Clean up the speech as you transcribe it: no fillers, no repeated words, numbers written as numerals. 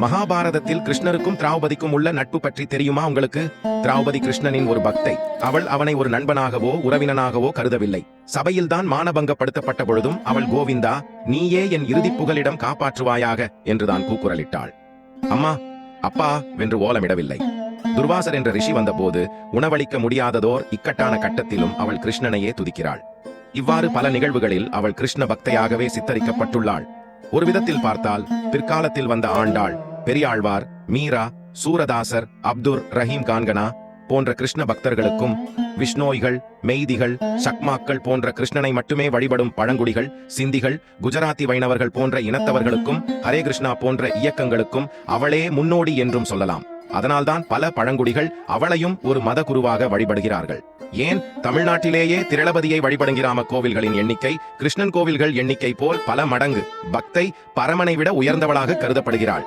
மகாபாரதத்தில் கிருஷ்ணருக்கும் திரௌபதிக்கும் உள்ள நட்பு பற்றி தெரியுமா உங்களுக்கு? திரௌபதி கிருஷ்ணனின் ஒரு பக்தை. அவள் அவனை ஒரு நண்பனாகவோ உறவினனாகவோ கருதவில்லை. சபையில்தான் மானபங்கப்படுத்தப்பட்ட பொழுதும் அவள் கோவிந்தா, நீயே என் இறுதிப் புகலிடம் காப்பாற்றுவாயாக என்றுதான் கூக்குரலிட்டாள். அம்மா, அப்பா வென்று ஓலமிடவில்லை. துர்வாசர் என்ற ரிஷி வந்தபோது உணவளிக்க முடியாததோர் இக்கட்டான கட்டத்திலும் அவள் கிருஷ்ணனையே துதிக்கிறாள். இவ்வாறு பல நிகழ்வுகளில் அவள் கிருஷ்ண பக்தையாகவே சித்தரிக்கப்பட்டுள்ளாள். ஒரு விதத்தில் பார்த்தால் பிற்காலத்தில் வந்த ஆண்டாள், பெரியாழ்வார், மீரா, சூரதாசர், அப்துர் ரஹீம் கான்கனா போன்ற கிருஷ்ண பக்தர்களுக்கும் விஷ்ணோய்கள், மெய்திகள், சக்மாக்கள் போன்ற கிருஷ்ணனை மட்டுமே வழிபடும் பழங்குடிகள், சிந்திகள், குஜராத்தி வைணவர்கள் போன்ற இனத்தவர்களுக்கும் ஹரே கிருஷ்ணா போன்ற இயக்கங்களுக்கும் அவளே முன்னோடி என்றும் சொல்லலாம். அதனால்தான் பல பழங்குடிகள் அவளையும் ஒரு மத குருவாக வழிபடுகிறார்கள். ஏன் தமிழ்நாட்டிலேயே திரளபதியை வழிபடுகிராம கோவில்களின் எண்ணிக்கை கிருஷ்ணன் கோவில்கள் எண்ணிக்கை போல் பல மடங்கு. பக்தை பரமனை விட உயர்ந்தவளாக கருதப்படுகிறாள்.